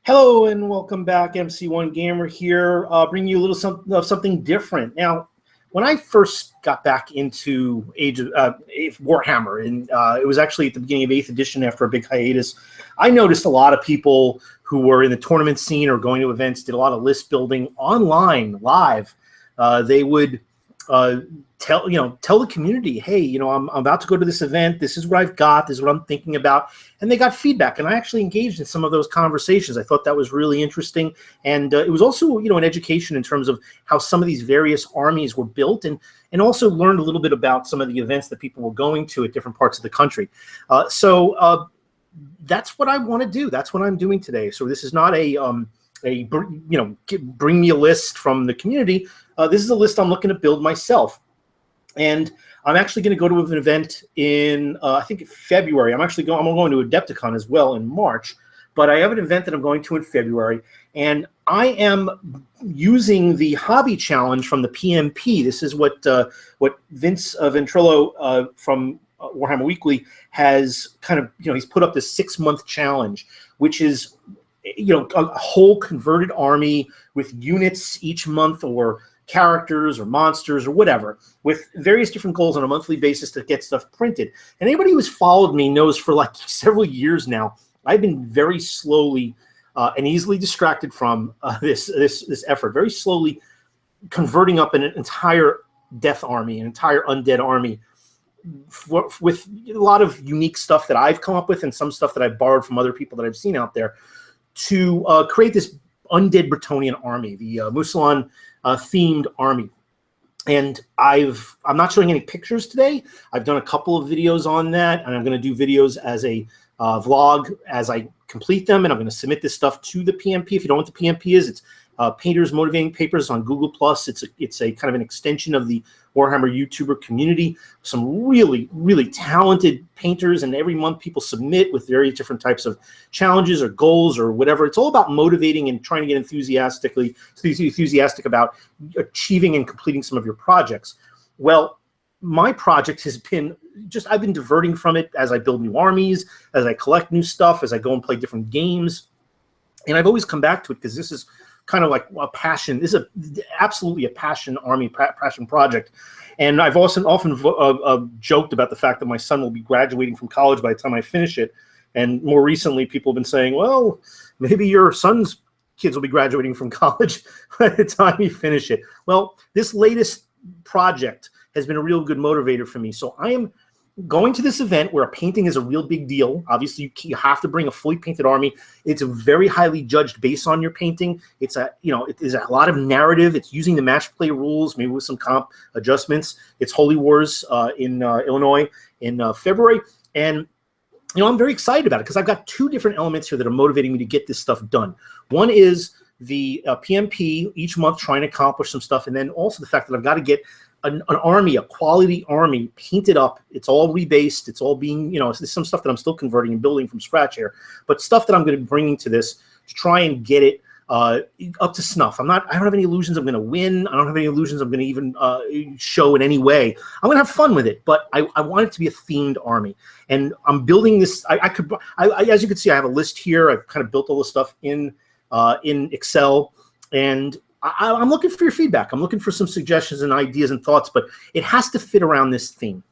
Hello and welcome back. MC1 Gamer here, bringing you a little something different. Now, when I first got back into Age of Warhammer, and it was actually at the beginning of 8th edition after a big hiatus, I noticed a lot of people who were in the tournament scene or going to events did a lot of list building online, live. They would tell the community, hey, I'm about to go to this event. This is what I've got. This is what I'm thinking about. And they got feedback, and I actually engaged in some of those conversations. I thought that was really interesting, and it was also an education in terms of how some of these various armies were built, and also learned a little bit about some of the events that people were going to at different parts of the country. So that's what I want to do. That's what I'm doing today. So this is not a bring me a list from the community. This is a list I'm looking to build myself. And I'm actually going to go to an event in, I think, February. I'm going to Adepticon as well in March. But I have an event that I'm going to in February. And I am using the hobby challenge from the PMP. This is what Vince Ventrilo from Warhammer Weekly has kind of, he's put up this 6-month challenge, which is, a whole converted army with units each month, or characters or monsters or whatever, with various different goals on a monthly basis to get stuff printed. And anybody who's followed me knows for like several years now, I've been very slowly and easily distracted from this effort, very slowly converting up an entire death army, an entire undead army, with a lot of unique stuff that I've come up with and some stuff that I've borrowed from other people that I've seen out there to create this undead Bretonnian army, the Musalon themed army. And I'm not showing any pictures today. I've done a couple of videos on that, and I'm going to do videos as a vlog as I complete them, and I'm going to submit this stuff to the PMP. If you don't know what the PMP is, it's Painters Motivating Papers on Google+. It's a kind of an extension of the Warhammer YouTuber community. Some really, really talented painters, and every month people submit with various different types of challenges or goals or whatever. It's all about motivating and trying to get enthusiastic about achieving and completing some of your projects. Well, my project has been I've been diverting from it as I build new armies, as I collect new stuff, as I go and play different games. And I've always come back to it because this is kind of like a passion. This is absolutely a passion army, passion project. And I've also often joked about the fact that my son will be graduating from college by the time I finish it. And more recently, people have been saying, well, maybe your son's kids will be graduating from college by the time you finish it. Well, this latest project has been a real good motivator for me. So I am going to this event where a painting is a real big deal. Obviously, you have to bring a fully painted army. It's very highly judged based on your painting. It is a lot of narrative. It's using the match play rules, maybe with some comp adjustments. It's Holy Wars in Illinois in February. And I'm very excited about it because I've got two different elements here that are motivating me to get this stuff done. One is the PMP each month trying to accomplish some stuff, and then also the fact that I've got to get an army, a quality army, painted up. It's all rebased. It's all being, there's some stuff that I'm still converting and building from scratch here, but stuff that I'm going to be bringing to this to try and get it up to snuff. I don't have any illusions I'm going to win. I don't have any illusions I'm going to even show in any way. I'm going to have fun with it, but I want it to be a themed army. And I'm building this. As you can see, I have a list here. I've kind of built all this stuff in Excel, and I'm looking for your feedback. I'm looking for some suggestions and ideas and thoughts, but it has to fit around this theme.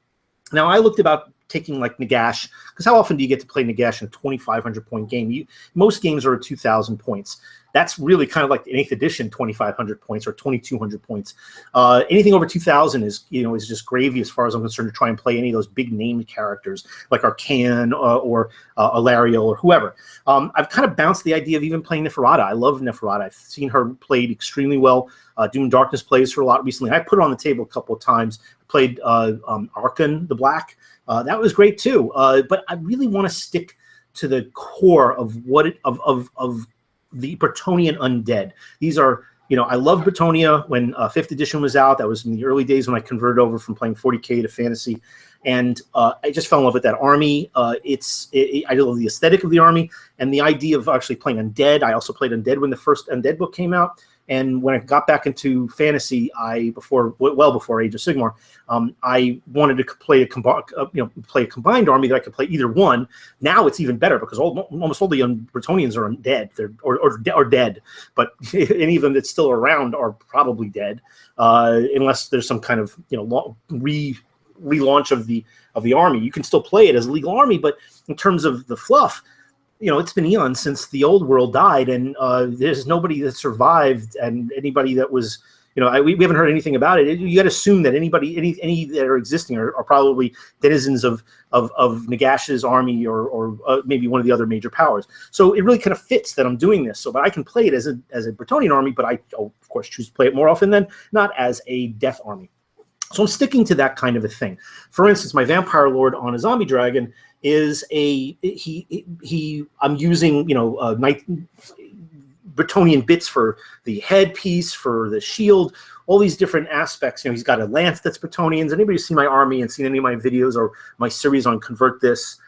Now, I looked about taking like Nagash, because how often do you get to play Nagash in a 2,500 point game? Most games are at 2,000 points. That's really kind of like the 8th edition 2,500 points or 2,200 points. Anything over 2,000 is just gravy as far as I'm concerned to try and play any of those big named characters like Arcan or Alariel or whoever. I've kind of bounced the idea of even playing Neferata. I love Neferata. I've seen her played extremely well. Doom Darkness plays her a lot recently. I put it on the table a couple of times. I played Arcan the Black. That was great too. But I really want to stick to the core of of the Bretonnian undead. These are, I love Bretonnia when 5th edition was out. That was in the early days when I converted over from playing 40K to fantasy. And I just fell in love with that army. I love the aesthetic of the army and the idea of actually playing undead. I also played undead when the first undead book came out. And when I got back into fantasy, well before Age of Sigmar, I wanted to play a combined army that I could play either one. Now it's even better because almost all the young Bretonnians are dead, or dead. But any of them that's still around are probably dead, unless there's some kind of relaunch of the army. You can still play it as a legal army, but in terms of the fluff, it's been eons since the old world died, and there's nobody that survived, and anybody that was, we haven't heard anything about it. You got to assume that any that are existing are probably denizens of Nagash's army or maybe one of the other major powers. So it really kind of fits that I'm doing this. But I can play it as a Bretonnian army, but I of course choose to play it more often than not as a death army. So I'm sticking to that kind of a thing. For instance, my Vampire Lord on a Zombie Dragon is I'm using Bretonnian bits for the headpiece, for the shield, all these different aspects. He's got a lance that's Bretonnians. Anybody who's seen my army and seen any of my videos or my series on Convert This,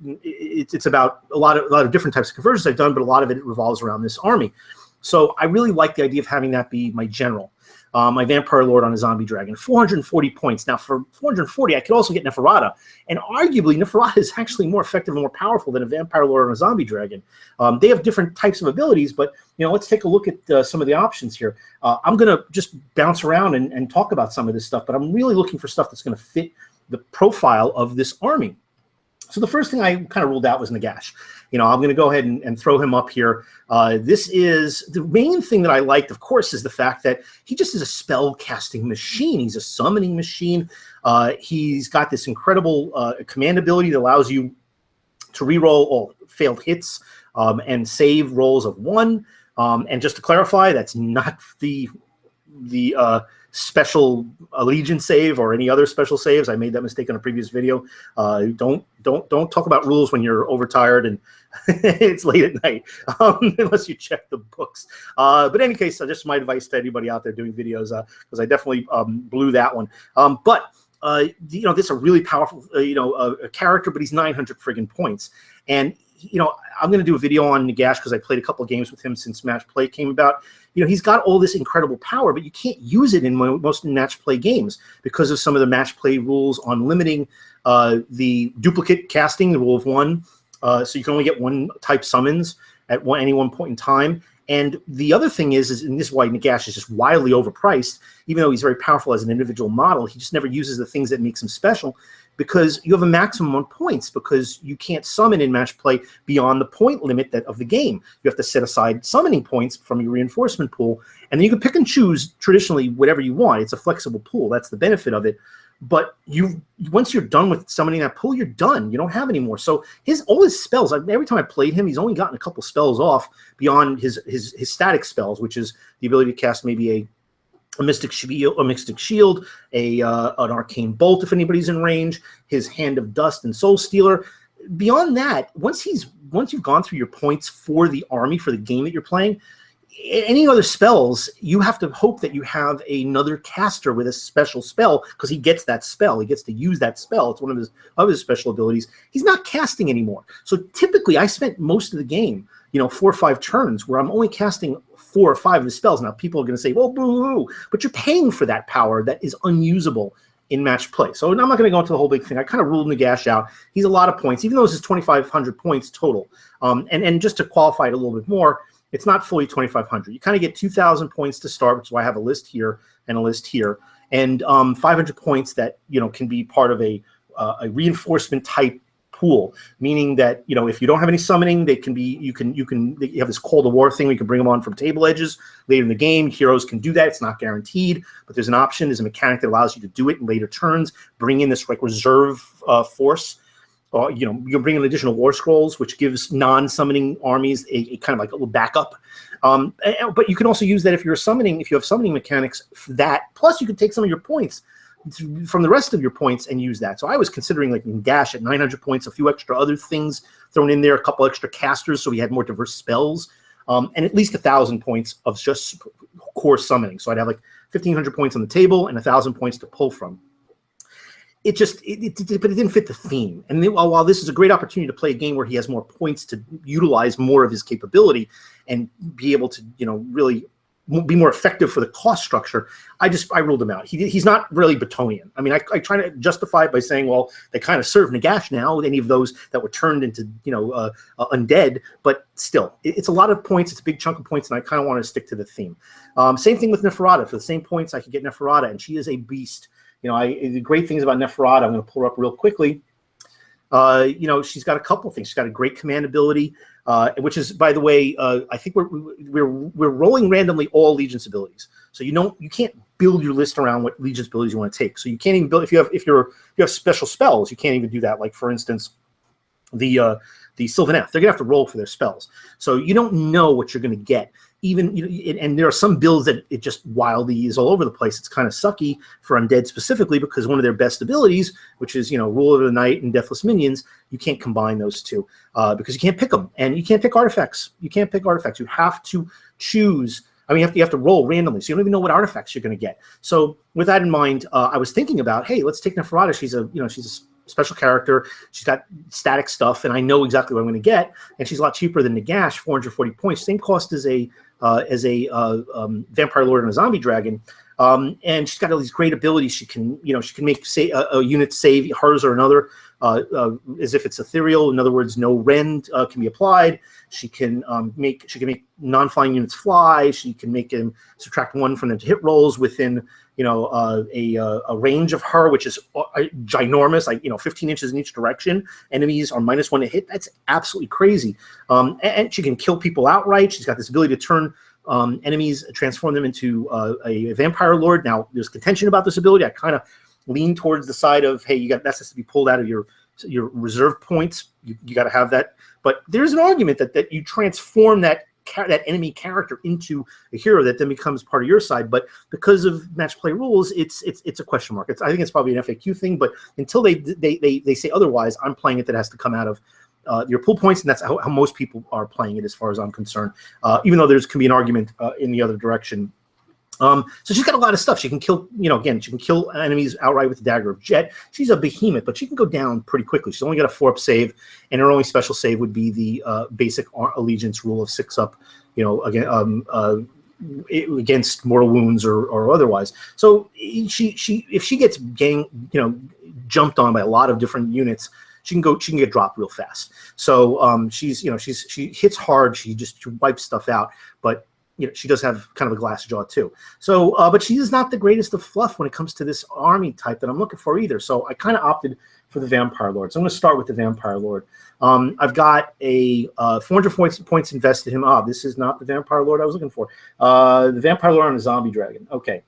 it's about a lot of different types of conversions I've done, but a lot of it revolves around this army. So I really like the idea of having that be my general. My Vampire Lord on a Zombie Dragon, 440 points. Now, for 440, I could also get Neferata, and arguably, Neferata is actually more effective and more powerful than a Vampire Lord on a Zombie Dragon. They have different types of abilities, but let's take a look at some of the options here. I'm going to just bounce around and talk about some of this stuff, but I'm really looking for stuff that's going to fit the profile of this army. So the first thing I kind of ruled out was Nagash. I'm going to go ahead and throw him up here. This is the main thing that I liked, of course, is the fact that he just is a spell casting machine. He's a summoning machine. He's got this incredible command ability that allows you to reroll all failed hits and save rolls of 1. And just to clarify, that's not the special allegiance save or any other special saves. I made that mistake in a previous video. Don't talk about rules when you're overtired and it's late at night, unless you check the books. But in any case, just my advice to anybody out there doing videos, because I definitely blew that one. This is a really powerful, a character, but he's 900 friggin' points. And I'm going to do a video on Nagash because I played a couple of games with him since Match Play came about. He's got all this incredible power, but you can't use it in most Match Play games because of some of the Match Play rules on limiting the duplicate casting, the rule of 1. So you can only get 1 type summons at any one point in time. And the other thing is, and this is why Nagash is just wildly overpriced, even though he's very powerful as an individual model, he just never uses the things that makes him special, because you have a maximum on points, because you can't summon in Match Play beyond the point limit of the game. You have to set aside summoning points from your reinforcement pool, and then you can pick and choose traditionally whatever you want. It's a flexible pool. That's the benefit of it. But once you're done with summoning that pool, you're done. You don't have any more. So all his spells, every time I played him, he's only gotten a couple spells off beyond his static spells, which is the ability to cast maybe a mystic shield, an arcane bolt if anybody's in range, his Hand of Dust and Soul Stealer. Beyond that, once you've gone through your points for the army, for the game that you're playing, any other spells, you have to hope that you have another caster with a special spell, because he gets that spell. He gets to use that spell. It's one of his special abilities. He's not casting anymore. So typically, I spent most of the game, 4 or 5 turns where I'm only casting 4 or 5 of his spells. Now, people are going to say, well, boo-hoo, but you're paying for that power that is unusable in Match Play. So I'm not going to go into the whole big thing. I kind of ruled Nagash out. He's a lot of points, even though this is 2,500 points total. And just to qualify it a little bit more, it's not fully 2,500. You kind of get 2,000 points to start, which is why I have a list here and a list here, and 500 points that can be part of a reinforcement type pool, meaning that if you don't have any summoning, they can be you have this Call to War thing where you can bring them on from table edges later in the game. Heroes can do that. It's not guaranteed, but there's an option. There's a mechanic that allows you to do it in later turns. Bring in this reserve force. You can bring in additional war scrolls, which gives non-summoning armies a kind of like a little backup. But you can also use that if you have summoning mechanics for that. Plus, you can take some of your points from the rest of your points and use that. So I was considering like Nagash at 900 points, a few extra other things thrown in there, a couple extra casters, so we had more diverse spells, and at least 1,000 points of just core summoning. So I'd have like 1,500 points on the table and 1,000 points to pull from. But it didn't fit the theme. And while this is a great opportunity to play a game where he has more points to utilize more of his capability and be able to, really be more effective for the cost structure, I ruled him out. He's not really Battonian. I mean, I try to justify it by saying, well, they kind of serve Nagash now, any of those that were turned into, undead, but still, it's a lot of points. It's a big chunk of points, and I kind of want to stick to the theme. Same thing with Neferata. For the same points, I could get Neferata, and she is a beast. The great things about Neferata, I'm going to pull her up real quickly. She's got a couple things. She's got a great command ability, which is, by the way, I think we're rolling randomly all Legion's abilities. So you can't build your list around what Legion's abilities you want to take. So you can't even build if you have special spells. You can't even do that. Like, for instance, the Sylvaneth, they're gonna have to roll for their spells. So you don't know what you're gonna get. Even and there are some builds that it just wildly is all over the place. It's kind of sucky for undead specifically because one of their best abilities, which is Rule of the Night and Deathless Minions, you can't combine those two because you can't pick them, and you can't pick artifacts. You can't pick artifacts. You have to choose. I mean, you have to roll randomly, so you don't even know what artifacts you're going to get. So with that in mind, I was thinking about, hey, let's take Neferata. She's a special character. She's got static stuff, and I know exactly what I'm going to get. And she's a lot cheaper than Nagash, 440 points, same cost as a Vampire Lord and a Zombie Dragon. And she's got all these great abilities. She can make a unit save hers or another as if it's ethereal. In other words, no rend can be applied. She can make non-flying units fly. She can make them subtract 1 from them to hit rolls within a range of her, which is ginormous, like 15 inches in each direction. Enemies are -1 to hit. That's absolutely crazy. And she can kill people outright. She's got this ability to turn enemies, transform them into a Vampire Lord. Now, there's contention about this ability. I kind of lean towards the side of, hey, that has to be pulled out of your reserve points. You got to have that. But there's an argument that you transform that enemy character into a hero that then becomes part of your side. But because of match play rules, it's a question mark. I think it's probably an FAQ thing. But until they say otherwise, I'm playing it that has to come out of your pool points, and that's how most people are playing it, as far as I'm concerned. Even though can be an argument in the other direction. So she's got a lot of stuff. She can kill, she can kill enemies outright with the Dagger of Jet. She's a behemoth, but she can go down pretty quickly. She's only got a 4-up save, and her only special save would be the basic allegiance rule of 6-up, against mortal wounds or otherwise. So if she gets jumped on by a lot of different units, she can get dropped real fast. So she hits hard. She wipes stuff out, but she does have kind of a glass jaw too. So, but she is not the greatest of fluff when it comes to this army type that I'm looking for either. So I kind of opted for the Vampire Lord. So I'm going to start with the Vampire Lord. I've got a 400 points invested in him. This is not the Vampire Lord I was looking for. The Vampire Lord and a Zombie Dragon. Okay.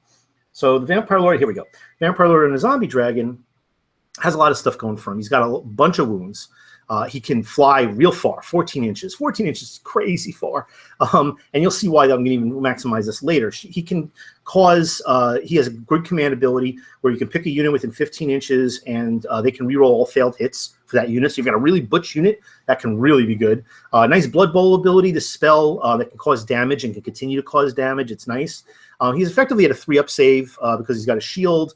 So the Vampire Lord, here we go. Vampire Lord and a Zombie Dragon has a lot of stuff going for him. He's got a bunch of wounds. He can fly real far, 14 inches. 14 inches is crazy far. And you'll see why I'm going to even maximize this later. He can cause, he has a good command ability where you can pick a unit within 15 inches and they can reroll all failed hits for that unit. So you've got a really butch unit that can really be good. Nice Blood Bowl ability, the spell that can cause damage and can continue to cause damage. It's nice. He's effectively at a 3-up save because he's got a shield.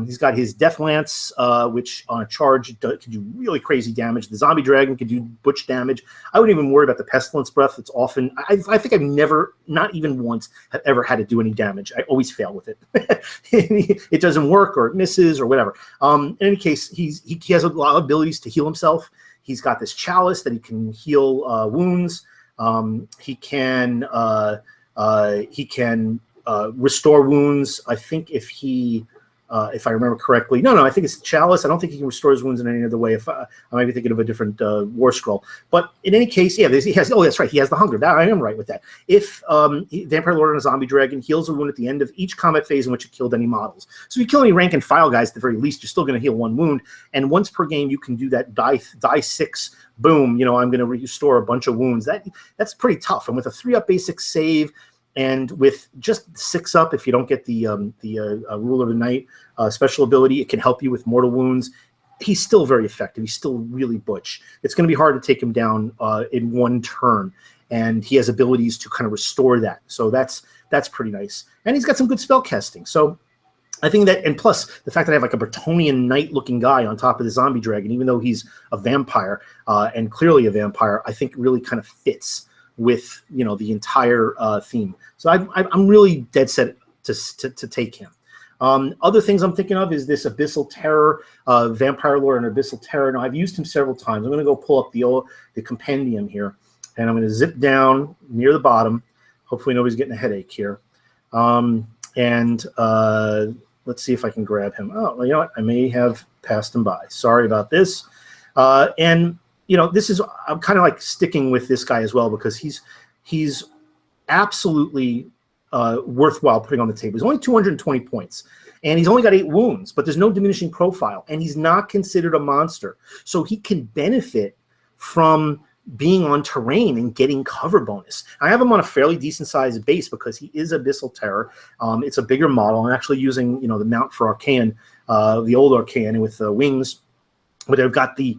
He's got his Death Lance, which on a charge can do really crazy damage. The Zombie Dragon can do butch damage. I wouldn't even worry about the Pestilence Breath. It's often, I think I've never, not even once, have ever had to do any damage. I always fail with it. It doesn't work or it misses or whatever. In any case, he has a lot of abilities to heal himself. He's got this Chalice that he can heal wounds. He can restore wounds. I think if I remember correctly. No, I think it's the Chalice. I don't think he can restore his wounds in any other way. I might be thinking of a different War Scroll. But in any case, yeah, he has. Oh, that's right. He has the Hunger. I am right with that. If Vampire Lord and a Zombie Dragon heals a wound at the end of each combat phase in which it killed any models. So if you kill any rank and file guys, at the very least, you're still going to heal 1 wound. And once per game, you can do that die 6. Boom. I'm going to restore a bunch of wounds. That's pretty tough. And with a 3-up basic save. And with just 6-up, if you don't get the Rule of the Night special ability, it can help you with mortal wounds. He's still very effective. He's still really butch. It's going to be hard to take him down in 1 turn, and he has abilities to kind of restore that. So that's pretty nice. And he's got some good spell casting. So I think that, and plus the fact that I have like a Bretonnian knight-looking guy on top of the Zombie Dragon, even though he's a vampire and clearly a vampire, I think really kind of fits with the entire theme. So I'm really dead set to take him. Other things I'm thinking of is this Abyssal Terror, Vampire Lord and Abyssal Terror. Now, I've used him several times. I'm going to go pull up the compendium here, and I'm going to zip down near the bottom. Hopefully nobody's getting a headache here. Let's see if I can grab him. Oh, well, you know what? I may have passed him by. Sorry about this. This is, I'm kind of like sticking with this guy as well because he's absolutely worthwhile putting on the table. He's only 220 points, and he's only got 8 wounds, but there's no diminishing profile, and he's not considered a monster. So he can benefit from being on terrain and getting cover bonus. I have him on a fairly decent sized base because he is Abyssal Terror. It's a bigger model. I'm actually using the mount for Archaean, the old Archaean with wings, but I've got the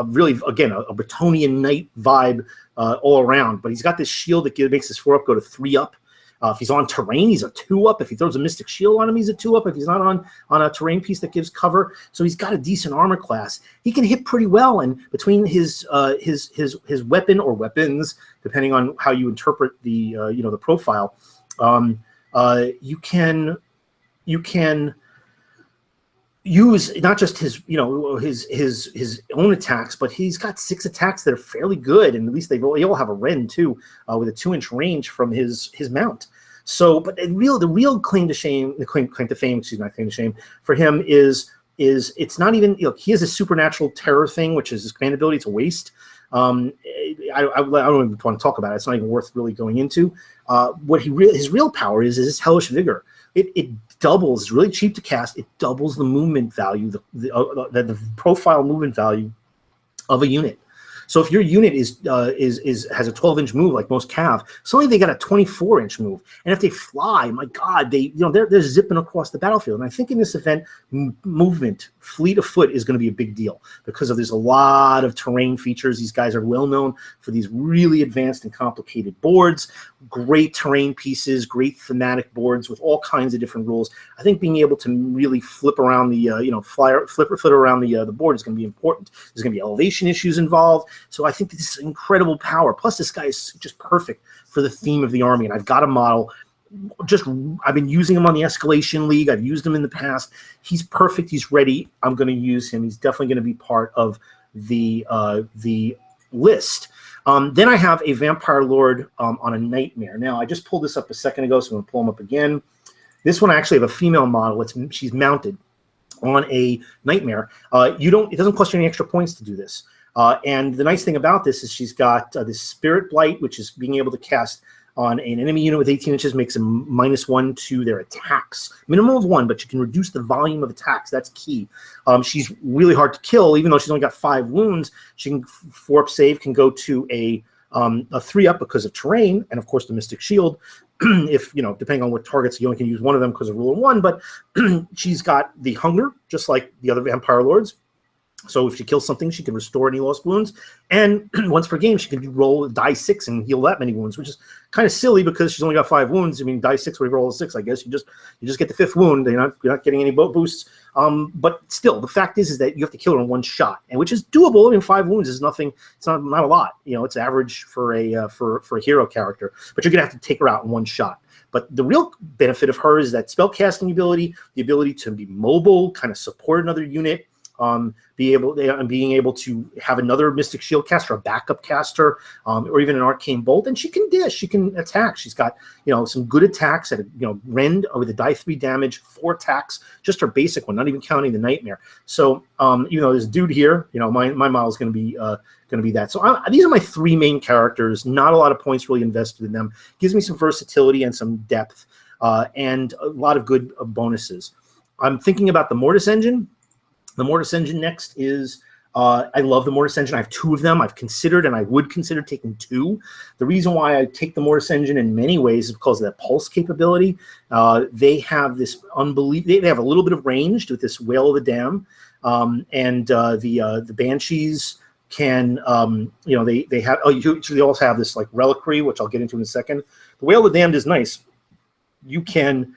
really again a Bretonnian knight vibe all around. But he's got this shield that makes his 4-up go to 3-up. If he's on terrain, he's a 2-up. If he throws a Mystic Shield on him, he's a 2-up. If he's not on a terrain piece that gives cover, so he's got a decent armor class. He can hit pretty well, and between his weapon or weapons, depending on how you interpret the the profile, you can use not just his his own attacks, but he's got 6 attacks that are fairly good, and at least they all have a Ren too, with a 2-inch range from his mount. So, but the real claim to fame, for him is it's not even he has a supernatural terror thing, which is his command ability. It's a waste. I don't even want to talk about it. It's not even worth really going into. What his real power is his hellish vigor. It doubles. It's really cheap to cast. It doubles the movement value, the profile movement value of a unit. So if your unit has a 12-inch move like most Cav, suddenly they got a 24-inch move, and if they fly, my God, they're zipping across the battlefield. And I think in this event, movement, fleet of foot is going to be a big deal because there's a lot of terrain features. These guys are well known for these really advanced and complicated boards, great terrain pieces, great thematic boards with all kinds of different rules. I think being able to really flip around the flip around the board is going to be important. There's going to be elevation issues involved. So I think this is incredible power. Plus, this guy is just perfect for the theme of the army. And I've got a model. I've been using him on the Escalation League. I've used him in the past. He's perfect. He's ready. I'm going to use him. He's definitely going to be part of the list. Then I have a Vampire Lord on a Nightmare. Now, I just pulled this up a second ago, so I'm going to pull him up again. This one I actually have a female model. She's mounted on a Nightmare. It doesn't cost you any extra points to do this. And the nice thing about this is she's got this Spirit Blight, which is being able to cast on an enemy unit with 18 inches, makes them -1 to their attacks. Minimum of 1, but you can reduce the volume of attacks. That's key. She's really hard to kill, even though she's only got 5 wounds. She can 4-up save, can go to a 3-up because of terrain, and of course the Mystic Shield. If depending on what targets, you only can use one of them because of rule of 1. But she's got the Hunger, just like the other Vampire Lords. So if she kills something, she can restore any lost wounds. And once per game, she can roll die 6 and heal that many wounds, which is kind of silly because she's only got 5 wounds. I mean, die 6 where you roll a 6, I guess. You just get the 5th wound. You're not getting any boosts. But still, the fact is that you have to kill her in 1 shot, and which is doable. I mean, 5 wounds is nothing. It's not a lot. It's average for a hero character. But you're gonna have to take her out in 1 shot. But the real benefit of her is that spell casting ability, the ability to be mobile, kind of support another unit. Being able to have another Mystic Shield caster, a backup caster, or even an Arcane Bolt, and she can dish, she can attack. She's got some good attacks at Rend with a die 3 damage, 4 attacks, just her basic one, not even counting the Nightmare. So even though this dude here, my model is going to be that. So these are my 3 main characters. Not a lot of points really invested in them. Gives me some versatility and some depth, and a lot of good bonuses. I'm thinking about the Mortis Engine. The Mortis Engine next is, I love the Mortis Engine. I have 2 of them. I've considered, and I would consider taking 2. The reason why I take the Mortis Engine in many ways is because of that pulse capability. They have this they have a little bit of range with this Whale of the Dam, and the Banshees can, they have. They also have this like reliquary, which I'll get into in a second. The Whale of the Damned is nice. You can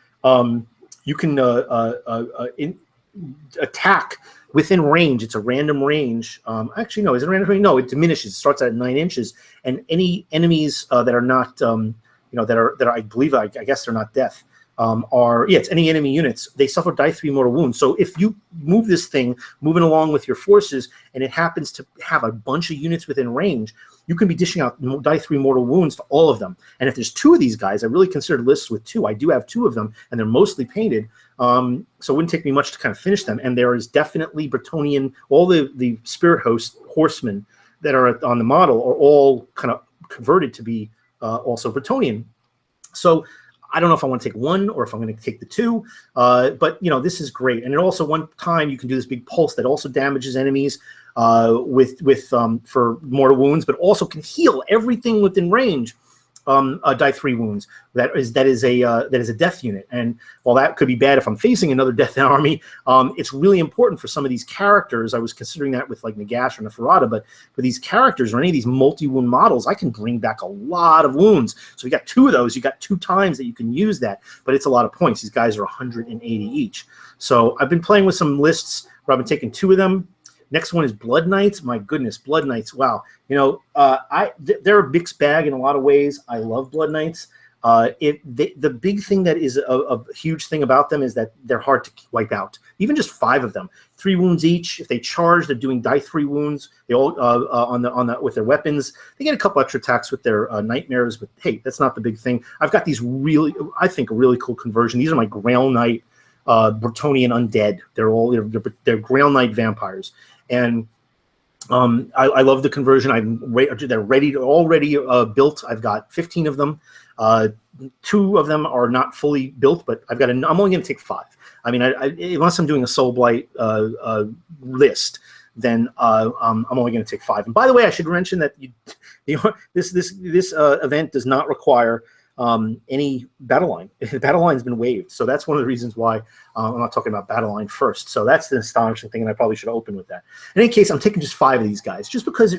attack within range. It's a random range. Actually, no, is it a random range? No, it diminishes. It starts at 9 inches, and any enemies that are not, that are, I believe, I guess they're not death. It's any enemy units. They suffer die 3 mortal wounds. So if you move this thing, moving along with your forces, and it happens to have a bunch of units within range, you can be dishing out die 3 mortal wounds to all of them. And if there's 2 of these guys, I really considered lists with 2. I do have 2 of them, and they're mostly painted. So it wouldn't take me much to kind of finish them. And there is definitely Bretonnian, all the spirit horsemen that are on the model are all kind of converted to be also Bretonnian. So I don't know if I want to take 1 or if I'm going to take the 2, but this is great. And it also, one time you can do this big pulse that also damages enemies for mortal wounds, but also can heal everything within range. Die 3 wounds. That is a death unit, and while that could be bad if I'm facing another death army, it's really important for some of these characters. I was considering that with like Nagash or Neferata, but for these characters or any of these multi-wound models, I can bring back a lot of wounds. So you got 2 of those. You got 2 times that you can use that, but it's a lot of points. These guys are 180 each. So I've been playing with some lists where I've been taking 2 of them. Next one is Blood Knights. My goodness, Blood Knights. Wow. They're a mixed bag in a lot of ways. I love Blood Knights. The big thing that is a huge thing about them is that they're hard to wipe out. Even just 5 of them, 3 wounds each. If they charge, they're doing die 3 wounds. They all with their weapons. They get a couple extra attacks with their nightmares, but hey, that's not the big thing. I've got these really cool conversion. These are my Grail Knight Bretonnian undead. They're Grail Knight vampires. And I love the conversion. They're already built. I've got 15 of them. 2 of them are not fully built, but I'm only going to take 5. I mean, unless I'm doing a Soul Blight list, then I'm only going to take 5. And by the way, I should mention that this event does not require any battle line. The battle line's been waived, so that's one of the reasons why I'm not talking about battle line first. So that's the astonishing thing, and I probably should open with that. In any case, I'm taking just 5 of these guys, just because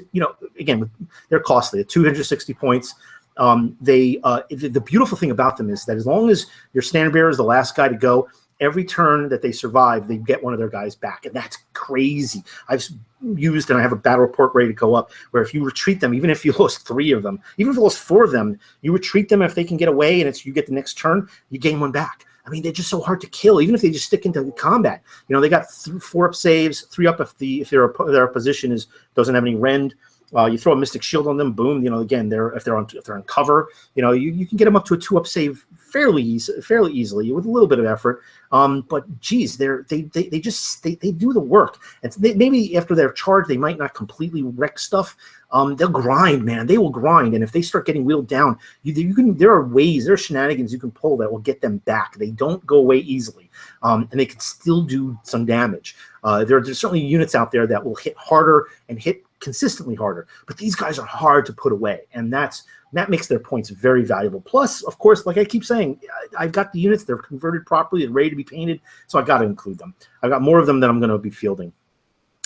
again, they're costly. At 260 points. The beautiful thing about them is that as long as your standard bearer is the last guy to go, every turn that they survive, they get one of their guys back, and that's crazy. I've used, and I have a battle report ready to go up, where if you retreat them, even if you lost 3 of them, even if you lost 4 of them, you retreat them. If they can get away and you get the next turn, you gain 1 back. I mean, they're just so hard to kill, even if they just stick into combat. They got 4 up saves, 3 up if their position doesn't have any rend. You throw a Mystic Shield on them, boom. Again, if they're on cover, you can get them up to a 2-up save fairly easily with a little bit of effort. But geez, they do the work. And maybe after their charge, they might not completely wreck stuff. They'll grind, man. They will grind, and if they start getting wheeled down, there are shenanigans you can pull that will get them back. They don't go away easily, and they can still do some damage. There's certainly units out there that will hit harder and hit consistently harder, but these guys are hard to put away, and that makes their points very valuable. Plus, of course, like I keep saying, I've got the units, they're converted properly, they're ready to be painted, so I got to include them. I've got more of them than I'm going to be fielding.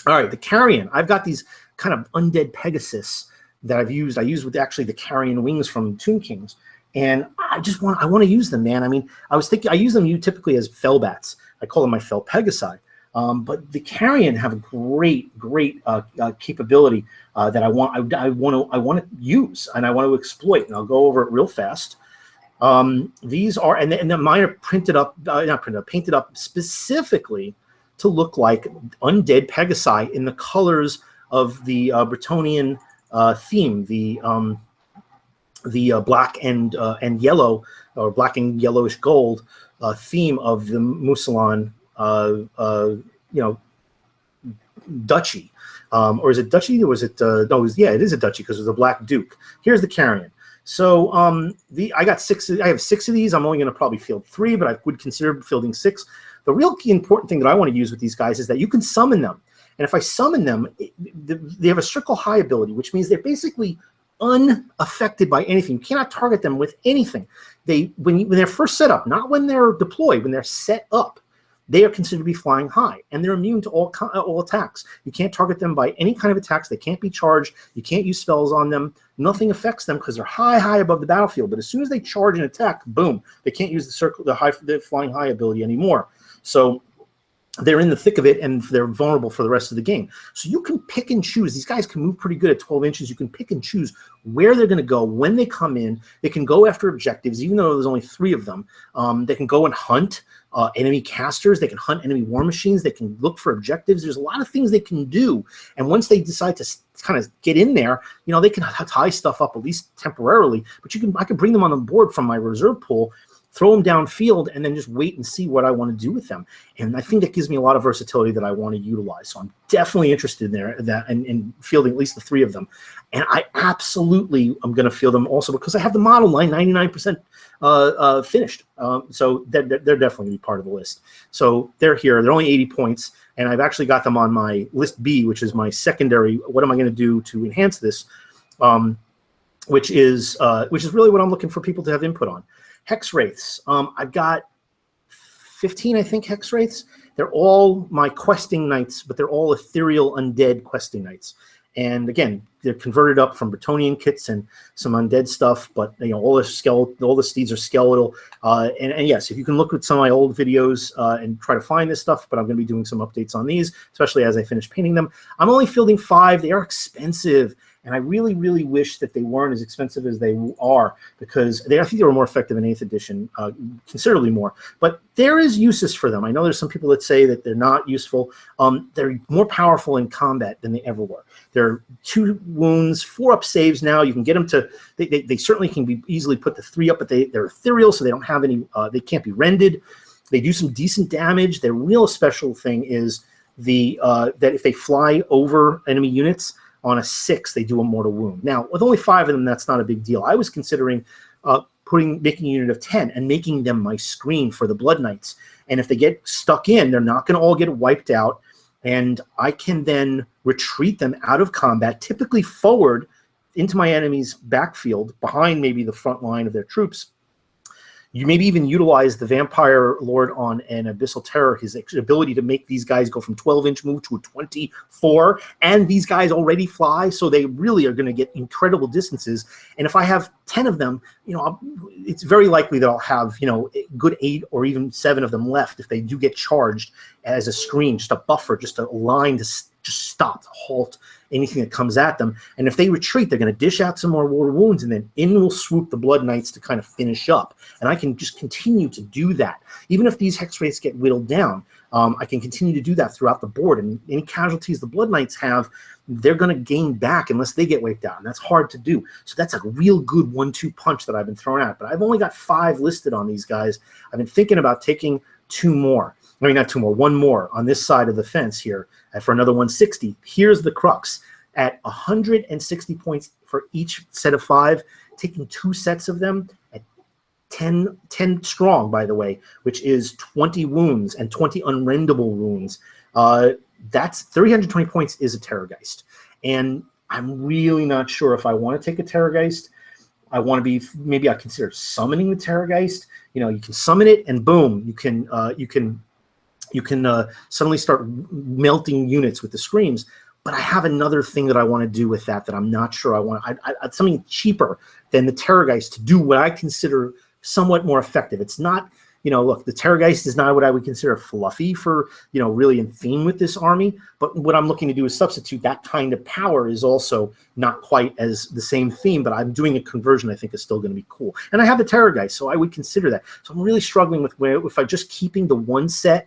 All right, the Carrion. I've got these kind of undead Pegasus that I've used. I use with actually the Carrion wings from Tomb Kings, and I want to use them, man. I mean, I was thinking I use them typically as Fellbats. I call them my Fell Pegasi. But the Carrion have a great capability that I want to use, and I want to exploit, and I'll go over it real fast. These are, and mine are painted up specifically to look like undead Pegasi in the colors of the Bretonnian theme, the black and yellow, or black and yellowish gold theme of the Musalon. Duchy, or is it Duchy, or was it? No, it is a Duchy because it was a Black Duke. Here's the Carrion. So I got 6. I have 6 of these. I'm only going to probably field 3, but I would consider fielding 6. The real key important thing that I want to use with these guys is that you can summon them, and if I summon them, they have a Strickle High ability, which means they're basically unaffected by anything. You cannot target them with anything. When they're first set up, not when they're deployed, when they're set up, they are considered to be flying high, and they're immune to all attacks. You can't target them by any kind of attacks. They can't be charged. You can't use spells on them. Nothing affects them because they're high above the battlefield. But as soon as they charge and attack, boom, they can't use the flying high ability anymore. So they're in the thick of it and they're vulnerable for the rest of the game. So you can pick and choose. These guys can move pretty good at 12 inches. You can pick and choose where they're going to go, when they come in. They can go after objectives, even though there's only 3 of them. They can go and hunt enemy casters. They can hunt enemy war machines. They can look for objectives. There's a lot of things they can do. And once they decide to kind of get in there, you know, they can tie stuff up at least temporarily. But I can bring them on the board from my reserve pool, throw them downfield, and then just wait and see what I want to do with them. And I think that gives me a lot of versatility that I want to utilize. So I'm definitely interested in fielding at least the 3 of them. And I absolutely am going to field them also because I have the model line 99% finished. So they're definitely going to be part of the list. So they're here. They're only 80 points. And I've actually got them on my list B, which is my secondary. What am I going to do to enhance this? Which is really what I'm looking for people to have input on. Hex Wraiths. I've got 15, I think, Hex Wraiths. They're all my questing knights, but they're all ethereal undead questing knights. And again, they're converted up from Bretonnian kits and some undead stuff, but you know, all the steeds are skeletal. And yes, if you can look at some of my old videos and try to find this stuff, but I'm going to be doing some updates on these, especially as I finish painting them. I'm only fielding 5. They are expensive. And I really, really wish that they weren't as expensive as they are, because I think they were more effective in 8th edition, considerably more. But there is uses for them. I know there's some people that say that they're not useful. They're more powerful in combat than they ever were. They're 2 wounds, 4 up saves now. You can get them to. They certainly can be easily put to 3 up, but they're ethereal, so they don't have any. They can't be rended. They do some decent damage. Their real special thing is that if they fly over enemy units on a 6, they do a mortal wound. Now, with only 5 of them, that's not a big deal. I was considering making a unit of 10 and making them my screen for the Blood Knights. And if they get stuck in, they're not going to all get wiped out. And I can then retreat them out of combat, typically forward into my enemy's backfield, behind maybe the front line of their troops. You maybe even utilize the Vampire Lord on an Abyssal Terror, his ability to make these guys go from 12-inch move to a 24, and these guys already fly, so they really are going to get incredible distances. And if I have 10 of them, you know, it's very likely that I'll have, you know, a good 8 or even 7 of them left if they do get charged as a screen, just a buffer, just a line to just stop, to halt anything that comes at them. And if they retreat, they're going to dish out some more mortal wounds, and then in will swoop the Blood Knights to kind of finish up. And I can just continue to do that. Even if these Hex Wraiths get whittled down, I can continue to do that throughout the board. And any casualties the Blood Knights have, they're going to gain back unless they get wiped out. And that's hard to do. So that's a real good 1-2 punch that I've been throwing out. But I've only got 5 listed on these guys. I've been thinking about taking 2 more. I mean, not 2 more, 1 more on this side of the fence here for another 160. Here's the crux. At 160 points for each set of 5, taking 2 sets of them at 10 strong, by the way, which is 20 wounds and 20 unrendable wounds. That's 320 points is a Terrorgeist. And I'm really not sure if I want to take a Terrorgeist. I want to be, maybe I consider summoning the Terrorgeist. You know, you can summon it and boom, you can suddenly start melting units with the screams. But I have another thing that I want to do with that I'm not sure I want. I'd something cheaper than the Terrorgeist to do what I consider somewhat more effective. It's not, you know, look, the Terrorgeist is not what I would consider fluffy for, you know, really in theme with this army. But what I'm looking to do is substitute that kind of power is also not quite as the same theme, but I'm doing a conversion I think is still going to be cool. And I have the Terrorgeist, so I would consider that. So I'm really struggling with where, if I'm just keeping the 1 set,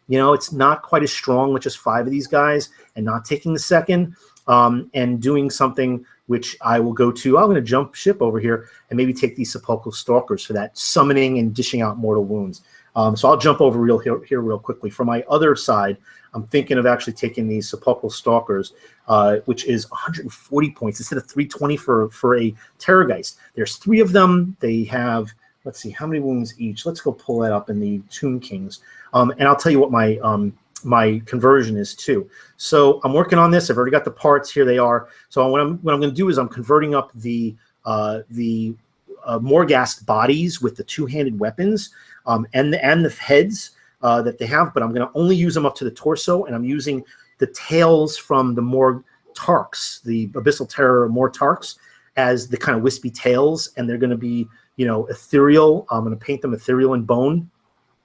you know, it's not quite as strong with just 5 of these guys and not taking the second and doing something which I will go to. I'm going to jump ship over here and maybe take these Sepulchral Stalkers for that summoning and dishing out mortal wounds. So I'll jump over here real quickly. For my other side, I'm thinking of actually taking these Sepulchral Stalkers, which is 140 points instead of 320 for a Terrorgeist. There's 3 of them. They have, let's see, how many wounds each? Let's go pull that up in the Tomb Kings. And I'll tell you what my conversion is too. So I'm working on this. I've already got the parts. Here they are. So what I'm going to do is I'm converting up the Morghast bodies with the 2-handed weapons and the heads that they have. But I'm going to only use them up to the torso, and I'm using the tails from the Morg Tarks, the Abyssal Terror Morg Tarks, as the kind of wispy tails, and they're going to be, you know, ethereal. I'm going to paint them ethereal and bone.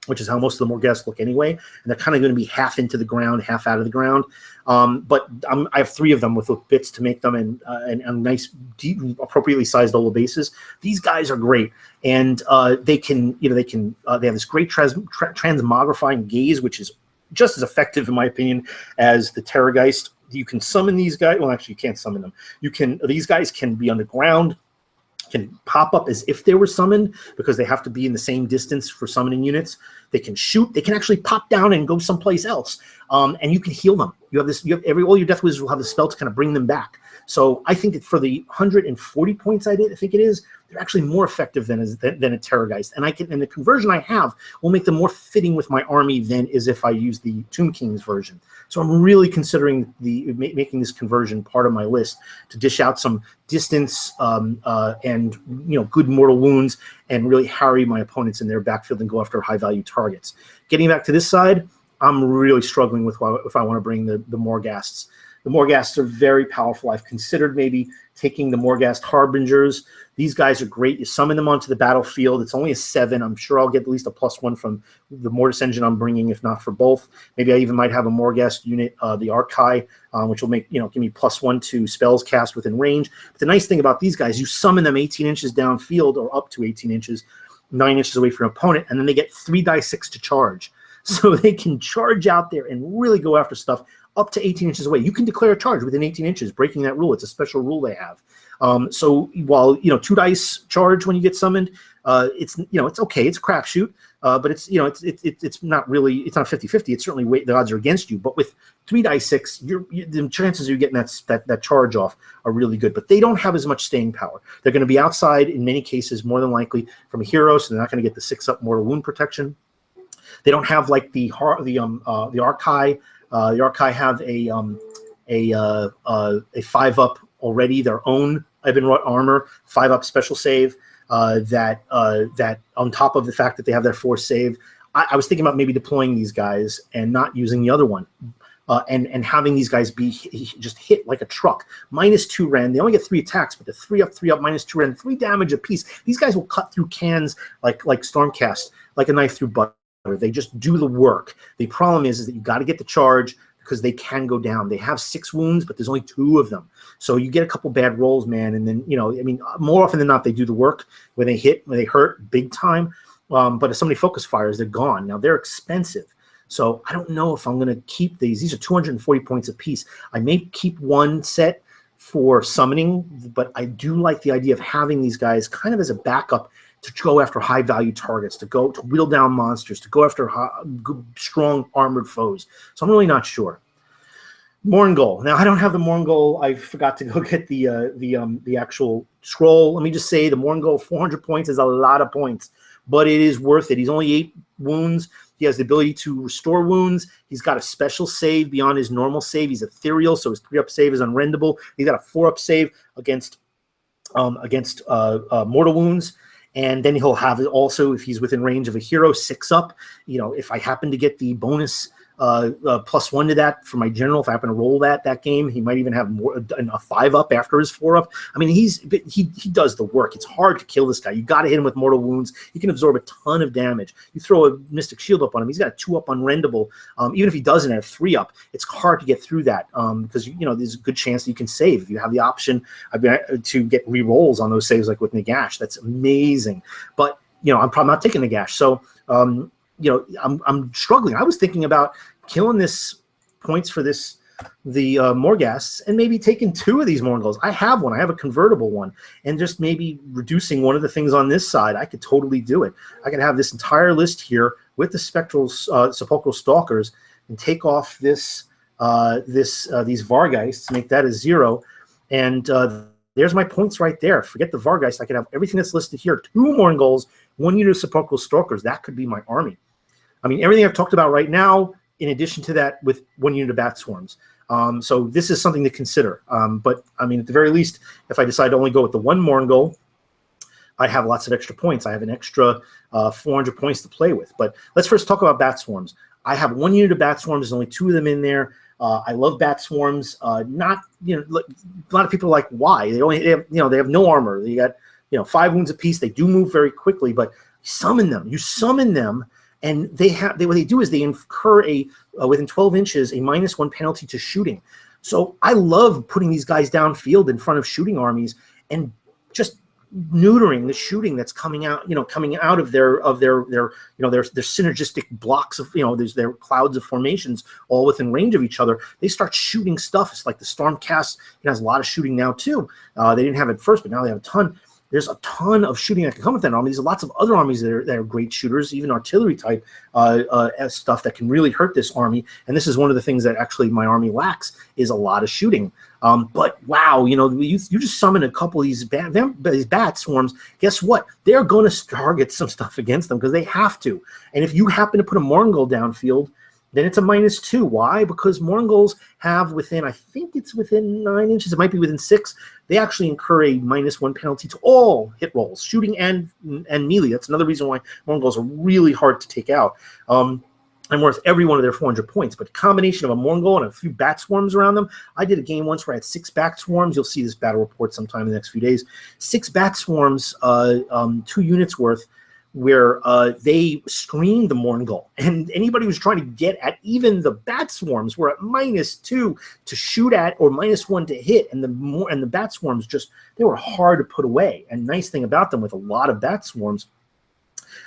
which is how most of the Morghast look anyway. And they're kind of going to be half into the ground, half out of the ground. But I have 3 of them with bits to make them, and nice, deep, appropriately sized oval bases. These guys are great, and they have this great transmogrifying gaze, which is just as effective, in my opinion, as the Terrorgeist. You can summon these guys. Well, actually, you can't summon them. These guys can be underground, can pop up as if they were summoned because they have to be in the same distance for summoning units. They can shoot. They can actually pop down and go someplace else, and you can heal them. All your Death Wizards will have the spell to kind of bring them back. So I think that for the 140 points I think it is, they're actually more effective than a Terrorgeist. And the conversion I have will make them more fitting with my army than as if I use the Tomb King's version. So I'm really considering making this conversion part of my list to dish out some distance and good mortal wounds and really harry my opponents in their backfield and go after high value targets. Getting back to this side, I'm really struggling with if I want to bring the Morghasts. The Morghasts are very powerful. I've considered maybe taking the Morghast Harbingers. These guys are great. You summon them onto the battlefield. It's only a 7. I'm sure I'll get at least a +1 from the Mortis engine I'm bringing, if not for both. Maybe I even might have a Morghast unit, the Archai, which will give me +1 to spells cast within range. But the nice thing about these guys, you summon them 18 inches downfield or up to 18 inches, 9 inches away from your opponent, and then they get 3 die 6 to charge. So they can charge out there and really go after stuff up to 18 inches away. You can declare a charge within 18 inches, breaking that rule. It's a special rule they have. So while 2 dice charge when you get summoned, it's okay. It's a crapshoot, but it's not really, it's not 50-50. It's certainly the odds are against you. But with 3 die 6, the chances of you getting that charge off are really good. But they don't have as much staying power. They're going to be outside in many cases, more than likely from a hero, so they're not going to get the 6-up mortal wound protection. They don't have like the Archai. The Archai have a 5-up already, their own Ebonwrought armor, 5-up special save. That on top of the fact that they have their 4 save, I was thinking about maybe deploying these guys and not using the other one, and having these guys be just hit like a truck. -2 Ren. They only get 3 attacks, but the 3-up, -2 Ren, 3 damage apiece. These guys will cut through cans like Stormcast, like a knife through butter. They just do the work. The problem is that you got to get the charge because they can go down. They have 6 wounds, but there's only 2 of them. So you get a couple bad rolls, man, and then more often than not, they do the work when they hurt big time. But if somebody focus fires, they're gone. Now they're expensive, so I don't know if I'm going to keep these. These are 240 points apiece. I may keep 1 set for summoning, but I do like the idea of having these guys kind of as a backup to go after high-value targets, to wheel down monsters, to go after strong armored foes. So I'm really not sure. Mourngol. Now I don't have the Mourngol. I forgot to go get the actual scroll. Let me just say the Mourngol 400 points is a lot of points, but it is worth it. He's only 8 wounds. He has the ability to restore wounds. He's got a special save beyond his normal save. He's ethereal, so his 3-up save is unrendable. He's got a 4-up save against mortal wounds. And then he'll have also, if he's within range of a hero, 6-up. If I happen to get the bonus +1 to that for my general, if I happen to roll that game, he might even have a 5-up after his 4-up. I mean, he does the work. It's hard to kill this guy. You got to hit him with mortal wounds. He can absorb a ton of damage. You throw a Mystic Shield up on him, he's got a 2-up unrendable. Even if he doesn't have 3-up, it's hard to get through that because there's a good chance that you can save if you have the option to get re-rolls on those saves, like with Nagash. That's amazing. But I'm probably not taking Nagash, so. I'm struggling. I was thinking about killing this points for the Morghasts and maybe taking 2 of these Mourngols. I have one. I have a convertible one, and just maybe reducing one of the things on this side. I could totally do it. I could have this entire list here with the spectral sepulchral stalkers and take off these Vargheists, make that a 0, and there's my points right there. Forget the Vargheist. I could have everything that's listed here: 2 Mourngols, 1 unit of sepulchral stalkers. That could be my army. I mean, everything I've talked about right now, in addition to that, with 1 unit of bat swarms. So this is something to consider. But I mean, at the very least, if I decide to only go with the 1 Mourngol, I have lots of extra points. I have an extra 400 points to play with. But let's first talk about bat swarms. I have 1 unit of bat swarms. There's only 2 of them in there. I love bat swarms. A lot of people are like, why? They have no armor. They got 5 wounds apiece. They do move very quickly, but you summon them. And what they do is they incur within 12 inches, a -1 penalty to shooting. So I love putting these guys downfield in front of shooting armies and just neutering the shooting that's coming out of their synergistic blocks of, there's their clouds of formations all within range of each other. They start shooting stuff. It's like the Stormcast, has a lot of shooting now too. They didn't have it first, but now they have a ton. There's a ton of shooting that can come with that army. There's lots of other armies that are great shooters, even artillery type stuff that can really hurt this army. And this is one of the things that actually my army lacks, is a lot of shooting. But wow, you just summon a couple of these bat swarms. Guess what? They're going to target some stuff against them because they have to. And if you happen to put a Mongol downfield, then it's a -2. Why? Because Mongols have I think it's within 9 inches, it might be within 6. They actually incur a -1 penalty to all hit rolls, shooting and melee. That's another reason why Mongols are really hard to take out. And worth every one of their 400 points. But a combination of a Mongol and a few bat swarms around them. I did a game once where I had 6 bat swarms. You'll see this battle report sometime in the next few days. 6 bat swarms, 2 units worth, where they screened the Mongol. And anybody who's trying to get at even the bat swarms were at -2 to shoot at or -1 to hit. And the bat swarms they were hard to put away. And nice thing about them with a lot of bat swarms,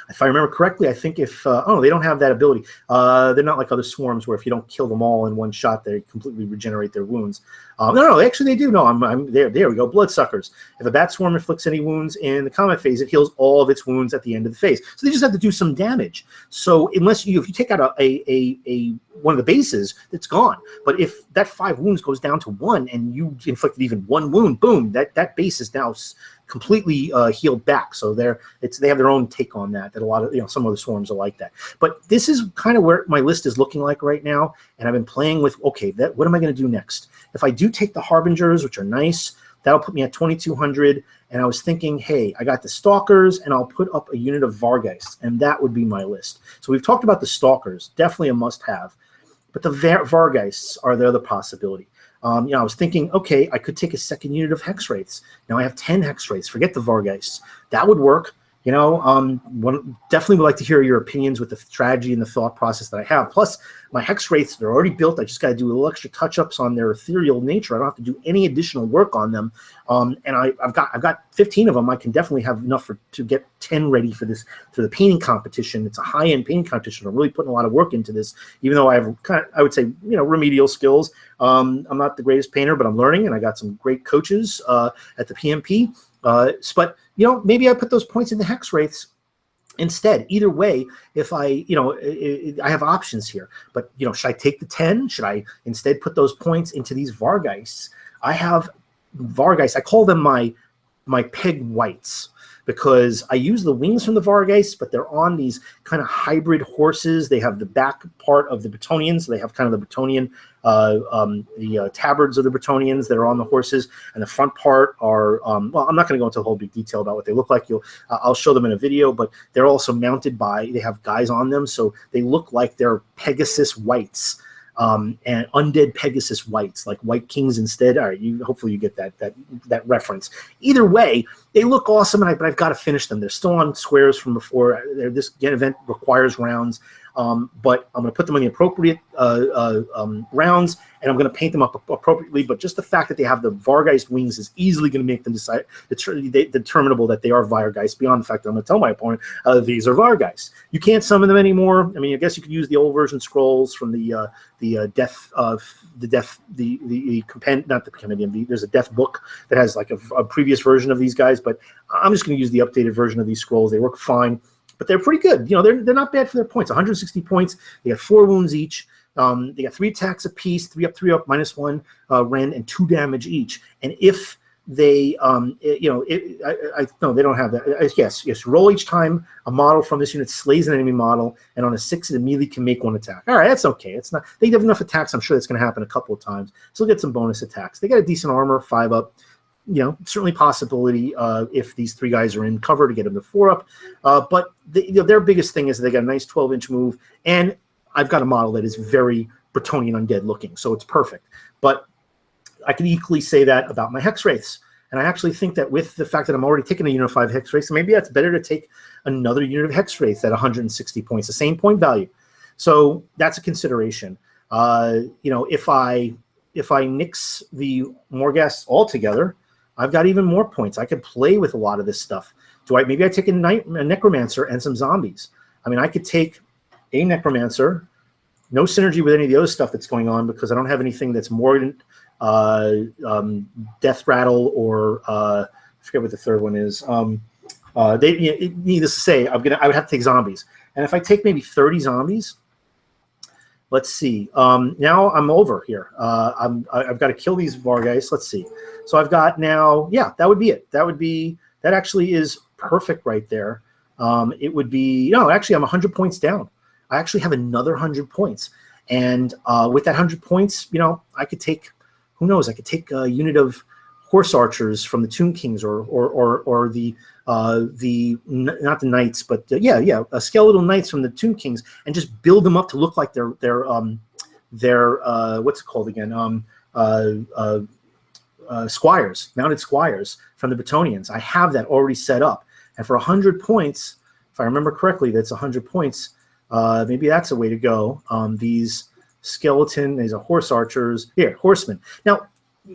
if I remember correctly, I think they don't have that ability. They're not like other swarms where if you don't kill them all in one shot, they completely regenerate their wounds. No, actually they do. No, I'm there. There we go. Bloodsuckers. If a bat swarm inflicts any wounds in the combat phase, it heals all of its wounds at the end of the phase. So they just have to do some damage. So if you take out a one of the bases, it's gone. But if that 5 wounds goes down to 1 and you inflicted even 1 wound, boom, that base is now completely healed back. So they have their own take on that. That a lot of some of the swarms are like that. But this is kind of where my list is looking like right now. And I've been playing with what am I going to do next? If I do take the Harbingers, which are nice, that'll put me at 2,200. And I was thinking, hey, I got the Stalkers, and I'll put up a unit of Vargeists, and that would be my list. So we've talked about the Stalkers, definitely a must-have. But the Vargeists are the other possibility. I was thinking, okay, I could take a second unit of Hex Wraiths. Now I have 10 Hex Wraiths. Forget the Vargeists. That would work. Definitely would like to hear your opinions with the strategy and the thought process that I have. Plus, my Hex Wraiths, they're already built. I just got to do a little extra touch-ups on their ethereal nature. I don't have to do any additional work on them. And I've got 15 of them. I can definitely have enough to get 10 ready for the painting competition. It's a high-end painting competition. I'm really putting a lot of work into this, even though I have I would say, remedial skills. I'm not the greatest painter, but I'm learning, and I got some great coaches at the PMP. But maybe I put those points in the Hex Wraiths instead. Either way, if I have options here. But should I take the 10? Should I instead put those points into these Vargeists? I have Vargeists. I call them my peg whites, because I use the wings from the Vargeists, but they're on these kind of hybrid horses. They have the back part of the Bretonnians. So they have kind of the Bretonnian, the tabards of the Bretonnians that are on the horses, and the front part are, I'm not going to go into a whole big detail about what they look like. I'll show them in a video, but they're also mounted they have guys on them, so they look like they're Pegasus whites. And undead Pegasus whites, like White Kings instead. All right, hopefully you get that reference. Either way, they look awesome, but I've got to finish them. They're still on squares from before. This event requires rounds, but I'm going to put them in the appropriate rounds, and I'm going to paint them up appropriately. But just the fact that they have the Vargeist wings is easily going to make them determinable that they are Vargeist, beyond the fact that I'm going to tell my opponent these are Vargeist. You can't summon them anymore. I mean, I guess you could use the old version scrolls from the death there's a death book that has like a previous version of these guys, but I'm just going to use the updated version of these scrolls. They work fine, but they're pretty good. They're not bad for their points. 160 points. They got 4 wounds each. They got 3 attacks apiece, 3 up, -1 rend, and 2 damage each. And if they, no, they don't have that. Yes. Roll each time a model from this unit slays an enemy model, and on a 6, it immediately can make 1 attack. All right, that's okay. It's not. They have enough attacks. I'm sure that's going to happen a couple of times. So they'll get some bonus attacks. They got a decent armor, 5 up. Certainly possibility if these 3 guys are in cover to get them to 4 up. But their biggest thing is that they got a nice 12-inch move, and I've got a model that is very Bretonnian undead looking, so it's perfect. But I can equally say that about my Hex Wraiths. And I actually think that with the fact that I'm already taking a unit of 5 hex race, maybe that's better to take another unit of hex race at 160 points, the same point value. So that's a consideration. If I nix the Morghast altogether, I've got even more points. I could play with a lot of this stuff. Maybe I take a Necromancer and some zombies. I mean, I could take a Necromancer, no synergy with any of the other stuff that's going on because I don't have anything that's more than Death Rattle or I forget what the third one is. Needless to say, I would have to take zombies. And if I take maybe 30 zombies, let's see. Now I'm over here. I've got to kill these Vargheists. Let's see. So I've got now, yeah, that would be it. That actually is perfect right there. It would be, no, actually I'm 100 points down. I actually have another 100 points. And with that 100 points, I could take, who knows, I could take a unit of horse archers from the Tomb Kings or the not the knights, but skeletal knights from the Tomb Kings and just build them up to look like they're what's it called again? Squires, mounted squires from the Bretonnians. I have that already set up. And for 100 points, if I remember correctly, that's 100 points. Maybe that's a way to go. These these are horse archers. Here, horsemen. Now,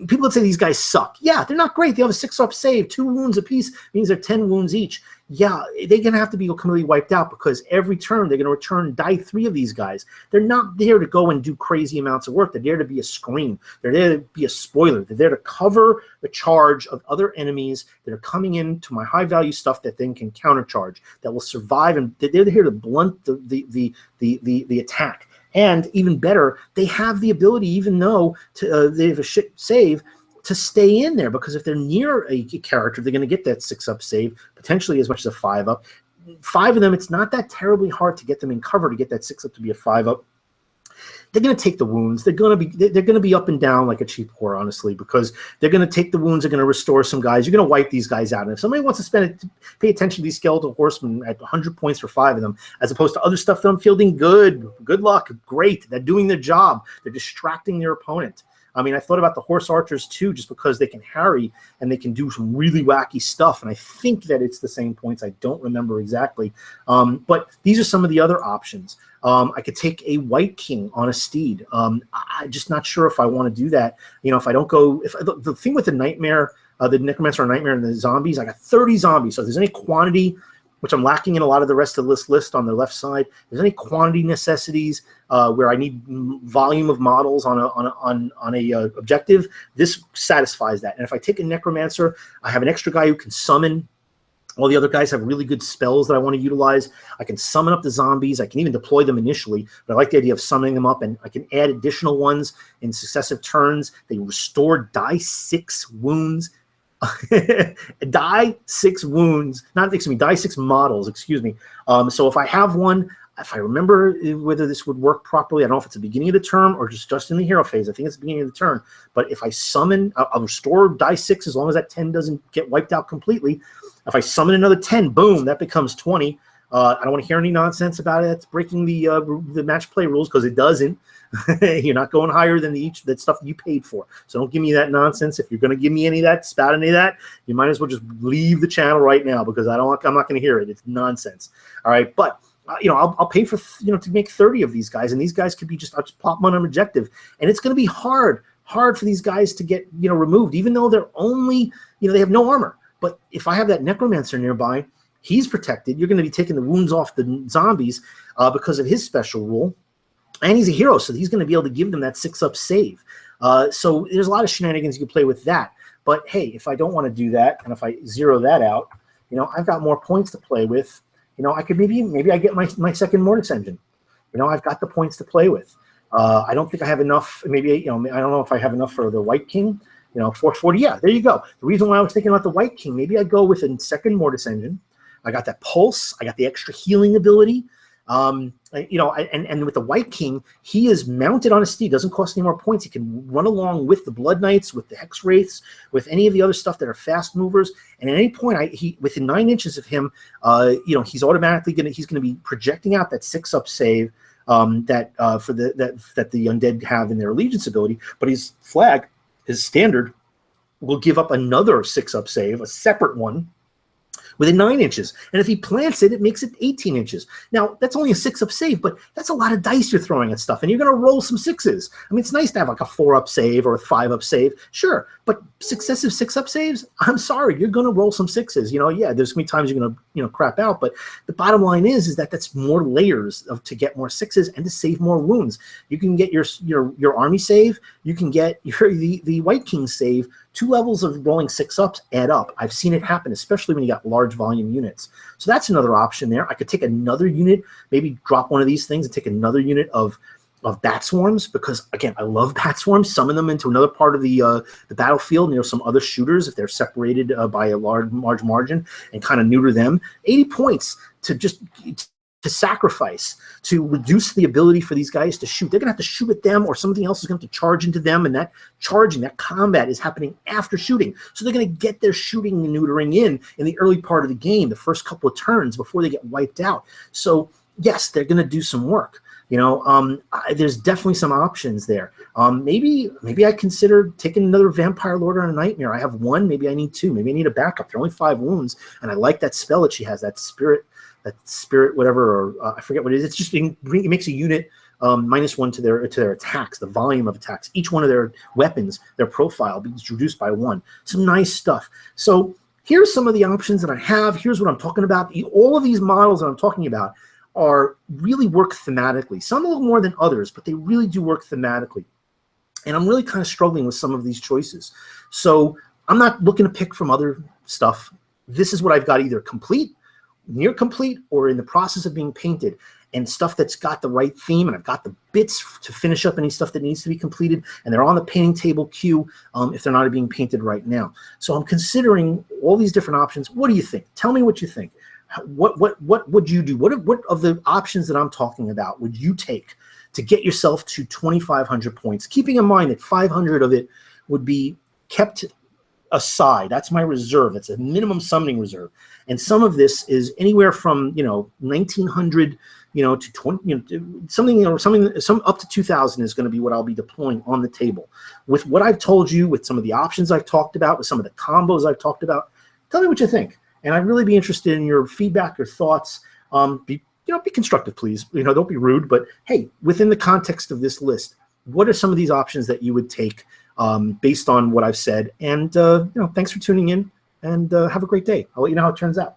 people would say these guys suck. Yeah, they're not great. They have a 6-up save. 2 wounds apiece means they're 10 wounds each. Yeah, they're going to have to be completely wiped out because every turn they're going to return die 3 of these guys. They're not there to go and do crazy amounts of work. They're there to be a screen. They're there to be a spoiler. They're there to cover the charge of other enemies that are coming into my high-value stuff that then can countercharge, that will survive, and they're here to blunt the attack. And even better, they have the ability, even though they have a shit save, to stay in there, because if they're near a character, they're going to get that 6-up save, potentially as much as a 5-up. 5 of them, it's not that terribly hard to get them in cover to get that 6-up to be a 5-up. They're going to take the wounds. They're going to be up and down like a cheap whore, honestly, because they're going to take the wounds. They're going to restore some guys. You're going to wipe these guys out. And if somebody wants to pay attention to these skeletal horsemen at 100 points for 5 of them, as opposed to other stuff that I'm fielding, good luck, great. They're doing their job. They're distracting their opponent. I mean, I thought about the horse archers too, just because they can harry and they can do some really wacky stuff. And I think that it's the same points. I don't remember exactly. But these are some of the other options. I could take a White King on a steed. I'm just not sure if I want to do that. If I don't go, the thing with the Nightmare, the Necromancer or Nightmare and the zombies, I got 30 zombies. So if there's any quantity, which I'm lacking in a lot of the rest of this list on the left side, if there's any quantity necessities where I need volume of models on a objective, this satisfies that. And if I take a Necromancer, I have an extra guy who can summon. All the other guys have really good spells that I want to utilize. I can summon up the zombies. I can even deploy them initially, but I like the idea of summoning them up, and I can add additional ones in successive turns. They restore die 6 wounds. Die 6 wounds. Die 6 models, excuse me. So if I have one, if I remember whether this would work properly, I don't know if it's the beginning of the turn or just in the hero phase. I think it's the beginning of the turn. But if I summon, I'll restore die 6 as long as that 10 doesn't get wiped out completely. If I summon another 10, boom, that becomes 20. I don't want to hear any nonsense about it. It's breaking the match play rules, because it doesn't. You're not going higher than that stuff you paid for. So don't give me that nonsense. If you're going to give me any of that, spout any of that, you might as well just leave the channel right now, because I'm not going to hear it. It's nonsense. All right, but I'll pay for to make 30 of these guys, and these guys could be I'll just plop them on an objective, and it's going to be hard for these guys to get removed, even though they're only they have no armor. But if I have that Necromancer nearby, he's protected. You're going to be taking the wounds off the zombies because of his special rule. And he's a hero, so he's going to be able to give them that 6-up save. So there's a lot of shenanigans you can play with that. But, hey, if I don't want to do that, and if I zero that out, I've got more points to play with. I could maybe I get my second Mortis engine. I've got the points to play with. I don't think I have enough. Maybe, I don't know if I have enough for the White King. 440, yeah, there you go. The reason why I was thinking about the White King, maybe I go with a second Mortis engine. I got that pulse. I got the extra healing ability. And with the White King, he is mounted on a steed. Doesn't cost any more points. He can run along with the Blood Knights, with the Hex Wraiths, with any of the other stuff that are fast movers. And at any point, within 9 inches of him, he's automatically gonna be projecting out that 6-up save that the undead have in their allegiance ability. But his flag, his standard, will give up another 6-up save, a separate one, within 9 inches. And if he plants it, it makes it 18 inches. Now, that's only a 6-up save, but that's a lot of dice you're throwing at stuff, and you're going to roll some 6s. I mean, it's nice to have like a 4-up save or a 5-up save, sure, but successive 6-up saves, I'm sorry, you're going to roll some 6s. You know, yeah, there's going to be times you're going to, you know, crap out, but the bottom line is that that's more layers to get more 6s and to save more wounds. You can get your army save, you can get the White King save. 2 levels of rolling 6-ups add up. I've seen it happen, especially when you got large volume units. So that's another option there. I could take another unit, maybe drop one of these things and take another unit of bat swarms, because again, I love bat swarms. Summon them into another part of the battlefield near some other shooters if they're separated by a large margin, and kind of neuter them. 80 points to sacrifice, to reduce the ability for these guys to shoot. They're going to have to shoot at them, or something else is going to have to charge into them, and that charging, that combat is happening after shooting. So they're going to get their shooting and neutering in the early part of the game, the first couple of turns before they get wiped out. So yes, they're going to do some work. You know, there's definitely some options there. Maybe I consider taking another Vampire Lord on a Nightmare. I have 1, maybe I need 2, maybe I need a backup. They're only 5 wounds, and I like that spell that she has, that spirit whatever, or I forget what it is. It's just it makes a unit -1 to their attacks, the volume of attacks. Each one of their weapons, their profile, being reduced by 1. Some nice stuff. So here's some of the options that I have. Here's what I'm talking about. All of these models that I'm talking about are really work thematically. Some a little more than others, but they really do work thematically. And I'm really kind of struggling with some of these choices. So I'm not looking to pick from other stuff. This is what I've got, either complete, near complete, or in the process of being painted, and stuff that's got the right theme, and I've got the bits to finish up any stuff that needs to be completed, and they're on the painting table queue if they're not being painted right now. So I'm considering all these different options. What do you think? Tell me what you think. What would you do? What of the options that I'm talking about would you take to get yourself to 2,500 points? Keeping in mind that 500 of it would be kept aside. That's my reserve. It's a minimum summoning reserve, and some of this is anywhere from 1,900 to 20, some up to 2,000 is going to be what I'll be deploying on the table. With what I've told you, with some of the options I've talked about, with some of the combos I've talked about, tell me what you think, and I'd really be interested in your feedback, your thoughts. Be constructive, please. Don't be rude, but hey, within the context of this list, what are some of these options that you would take based on what I've said? And thanks for tuning in, and have a great day. I'll let you know how it turns out.